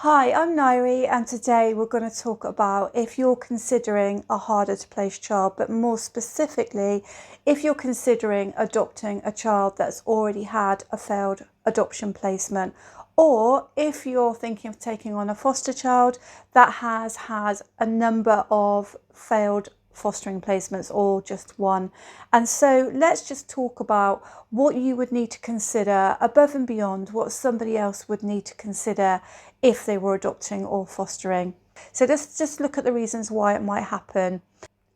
Hi, I'm Nyree, and today we're going to talk about if you're considering a harder to place child, but more specifically, if you're considering adopting a child that's already had a failed adoption placement, or if you're thinking of taking on a foster child that has had a number of failed fostering placements or just one. And so let's just talk about what you would need to consider above and beyond what somebody else would need to consider if they were adopting or fostering. So let's just look at the reasons why it might happen.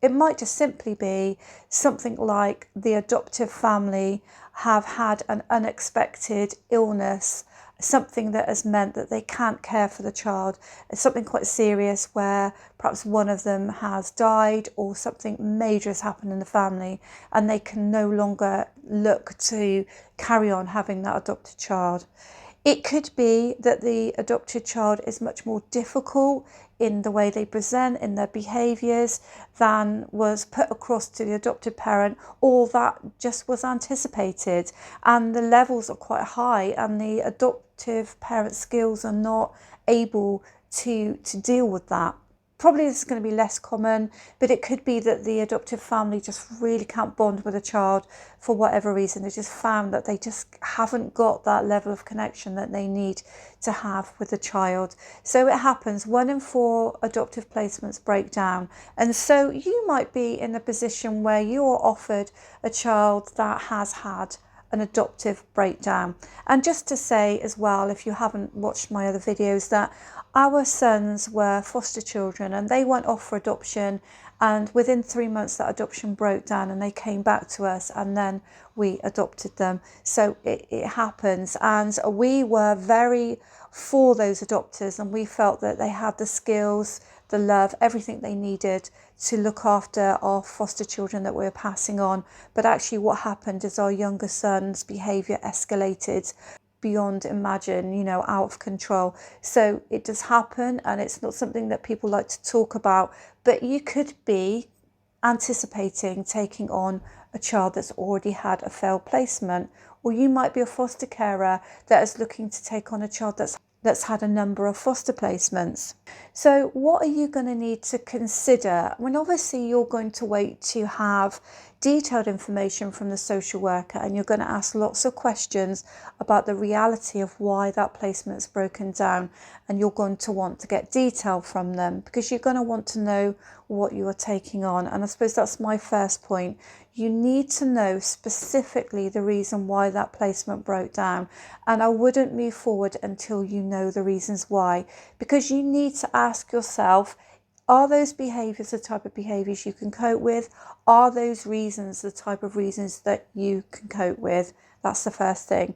It might just simply be something like the adoptive family have had an unexpected illness, something that has meant that they can't care for the child. It's something quite serious where perhaps one of them has died or something major has happened in the family and they can no longer look to carry on having that adopted child. It could be that the adopted child is much more difficult in the way they present, in their behaviours, than was put across to the adopted parent, or that just was anticipated. And the levels are quite high, and the adoptive parent skills are not able to deal with that. Probably this is going to be less common, but it could be that the adoptive family just really can't bond with a child for whatever reason. They just found that they just haven't got that level of connection that they need to have with the child. So it happens, 1 in 4 adoptive placements break down. And so you might be in a position where you're offered a child that has had an adoptive breakdown. And just to say as well, if you haven't watched my other videos, that our sons were foster children and they went off for adoption, and within 3 months that adoption broke down and they came back to us and then we adopted them. So it happens, and we were very for those adopters, and we felt that they had the skills, the love, everything they needed to look after our foster children that we were passing on. But actually what happened is our younger son's behaviour escalated beyond imagine, out of control. So it does happen, and it's not something that people like to talk about, but you could be anticipating taking on a child that's already had a failed placement, or you might be a foster carer that is looking to take on a child that's had a number of foster placements. So what are you going to need to consider? When obviously you're going to wait to have detailed information from the social worker, and you're going to ask lots of questions about the reality of why that placement's broken down, and you're going to want to get detail from them because you're going to want to know what you are taking on. And I suppose that's my first point. You need to know specifically the reason why that placement broke down, and I wouldn't move forward until you know the reasons why, because you need to ask yourself, are those behaviours the type of behaviours you can cope with? Are those reasons the type of reasons that you can cope with? That's the first thing.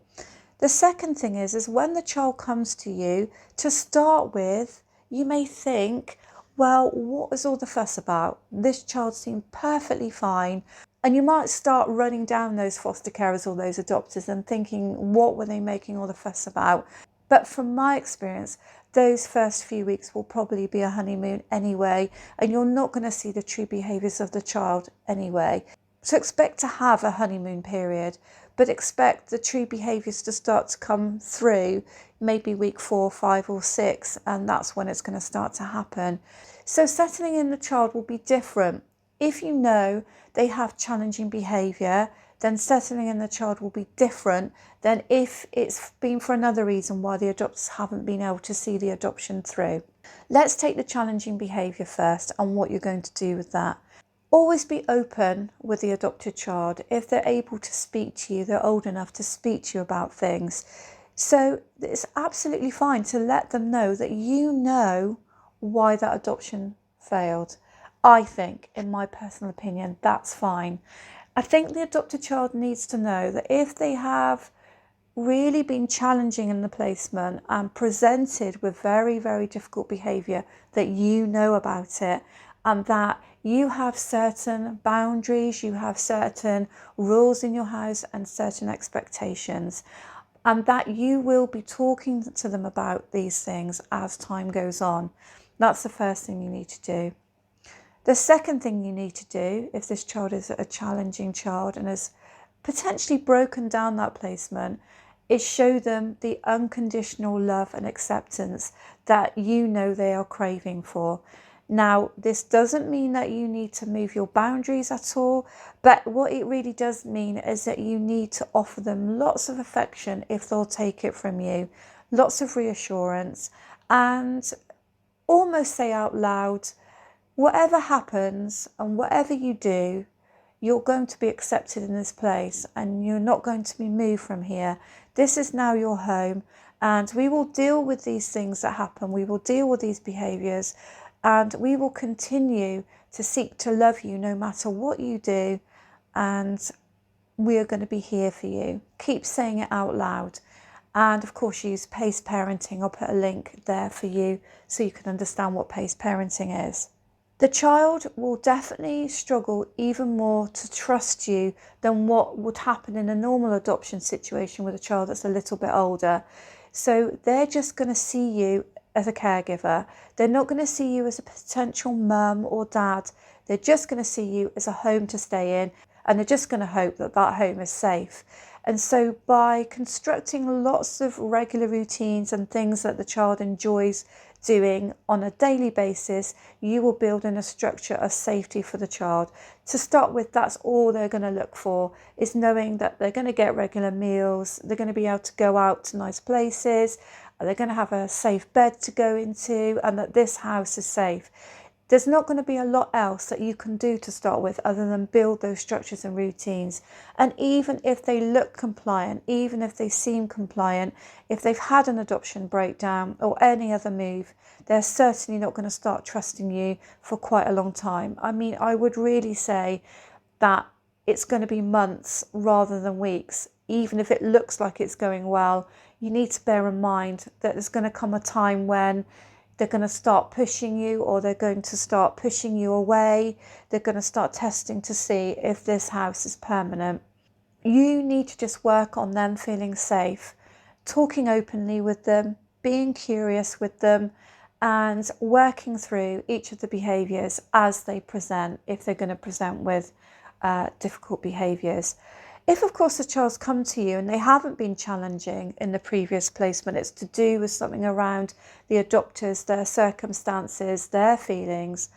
The second thing is when the child comes to you, to start with, you may think, well, what was all the fuss about? This child seemed perfectly fine. And you might start running down those foster carers or those adopters and thinking, what were they making all the fuss about? But from my experience, those first few weeks will probably be a honeymoon anyway, and you're not going to see the true behaviours of the child anyway. So expect to have a honeymoon period, but expect the true behaviours to start to come through maybe week 4, 5 or 6, and that's when it's going to start to happen. So settling in the child will be different. If you know they have challenging behaviour, then settling in the child will be different than if it's been for another reason why the adopters haven't been able to see the adoption through. Let's take the challenging behaviour first and what you're going to do with that. Always be open with the adopted child. If they're able to speak to you, they're old enough to speak to you about things. So it's absolutely fine to let them know that you know why that adoption failed. I think, in my personal opinion, that's fine. I think the adopted child needs to know that if they have really been challenging in the placement and presented with very, very difficult behaviour, that you know about it, and that you have certain boundaries, you have certain rules in your house and certain expectations, and that you will be talking to them about these things as time goes on. That's the first thing you need to do. The second thing you need to do, if this child is a challenging child and has potentially broken down that placement, is show them the unconditional love and acceptance that you know they are craving for. Now, this doesn't mean that you need to move your boundaries at all, but what it really does mean is that you need to offer them lots of affection if they'll take it from you, lots of reassurance, and almost say out loud, whatever happens and whatever you do, you're going to be accepted in this place and you're not going to be moved from here. This is now your home, and we will deal with these things that happen. We will deal with these behaviours, and we will continue to seek to love you no matter what you do, and we are going to be here for you. Keep saying it out loud. And of course, use PACE parenting. I'll put a link there for you so you can understand what PACE parenting is. The child will definitely struggle even more to trust you than what would happen in a normal adoption situation with a child that's a little bit older. So they're just going to see you as a caregiver. They're not going to see you as a potential mum or dad. They're just going to see you as a home to stay in, and they're just going to hope that that home is safe. And so by constructing lots of regular routines and things that the child enjoys doing on a daily basis, you will build in a structure of safety for the child. To start with, that's all they're going to look for, is knowing that they're going to get regular meals, they're going to be able to go out to nice places, they're going to have a safe bed to go into, and that this house is safe. There's not going to be a lot else that you can do to start with other than build those structures and routines. And even if they look compliant, even if they seem compliant, if they've had an adoption breakdown or any other move, they're certainly not going to start trusting you for quite a long time. I mean, I would really say that it's going to be months rather than weeks. Even if it looks like it's going well, you need to bear in mind that there's going to come a time when they're going to start pushing you, or they're going to start pushing you away. They're going to start testing to see if this house is permanent. You need to just work on them feeling safe, talking openly with them, being curious with them, and working through each of the behaviours as they present, if they're going to present with difficult behaviours. If, of course, the child's come to you and they haven't been challenging in the previous placement, it's to do with something around the adopters, their circumstances, their feelings,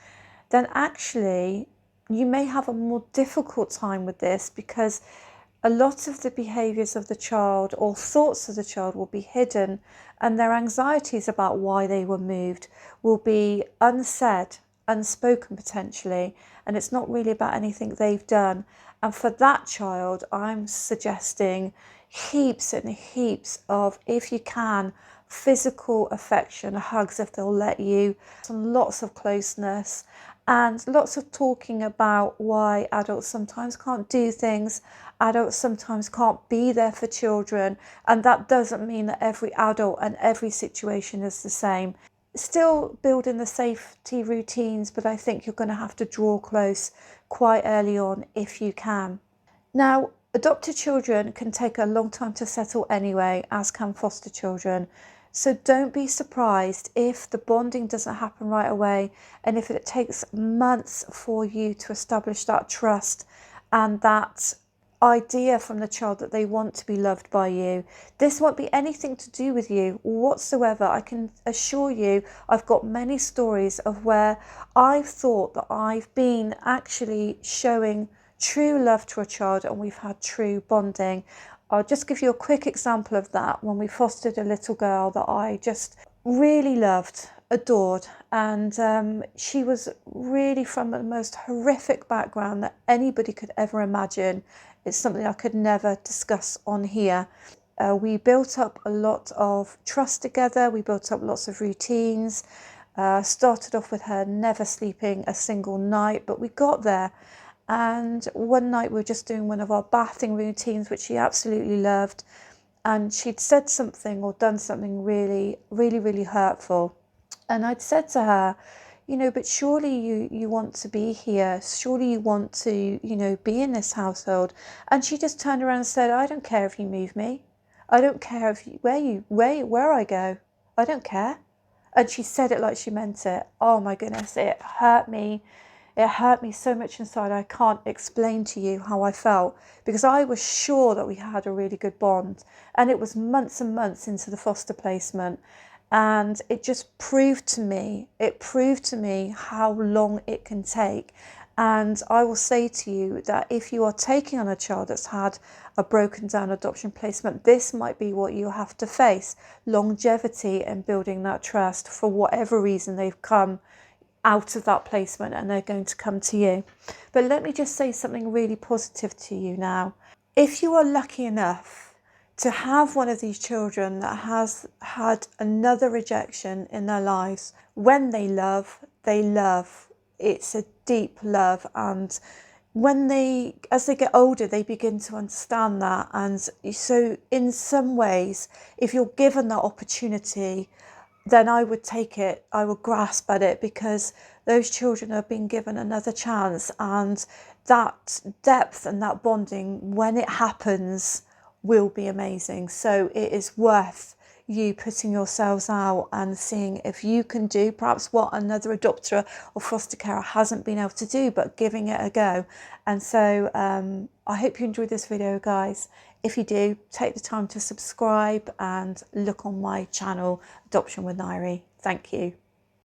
then actually you may have a more difficult time with this, because a lot of the behaviours of the child or thoughts of the child will be hidden, and their anxieties about why they were moved will be unsaid, unspoken potentially, and it's not really about anything they've done. And for that child, I'm suggesting heaps and heaps of, if you can, physical affection, hugs if they'll let you, and lots of closeness, and lots of talking about why adults sometimes can't do things, adults sometimes can't be there for children, and that doesn't mean that every adult and every situation is the same. Still building the safety routines, but I think you're going to have to draw close quite early on if you can. Now, adopted children can take a long time to settle anyway, as can foster children. So don't be surprised if the bonding doesn't happen right away, and if it takes months for you to establish that trust and that idea from the child that they want to be loved by you. This won't be anything to do with you whatsoever. I can assure you, I've got many stories of where I've thought that I've been actually showing true love to a child and we've had true bonding. I'll just give you a quick example of that. When we fostered a little girl that I just really loved, adored, and she was really from the most horrific background that anybody could ever imagine. It's something I could never discuss on here. We built up a lot of trust together. We built up lots of routines. Started off with her never sleeping a single night, but we got there. And one night we were just doing one of our bathing routines, which she absolutely loved. And she'd said something or done something really, really, really hurtful. And I'd said to her, but surely you want to be here. Surely you want to, be in this household. And she just turned around and said, I don't care if you move me. I don't care where I go. I don't care. And she said it like she meant it. Oh my goodness, it hurt me. it hurt me so much inside. I can't explain to you how I felt, because I was sure that we had a really good bond, and it was months and months into the foster placement. And it just proved to me, how long it can take. And I will say to you that if you are taking on a child that's had a broken down adoption placement, this might be what you have to face: longevity and building that trust. For whatever reason, they've come out of that placement and they're going to come to you. But let me just say something really positive to you now. If you are lucky enough to have one of these children that has had another rejection in their lives, when they love, they love. It's a deep love, and as they get older, they begin to understand that. And so in some ways, if you're given that opportunity, then I would take it, I would grasp at it, because those children have been given another chance, and that depth and that bonding, when it happens, will be amazing. So it is worth you putting yourselves out and seeing if you can do perhaps what another adopter or foster carer hasn't been able to do, but giving it a go. And so I hope you enjoyed this video, guys. If you do, take the time to subscribe and look on my channel, Adoption with Nyree. Thank you.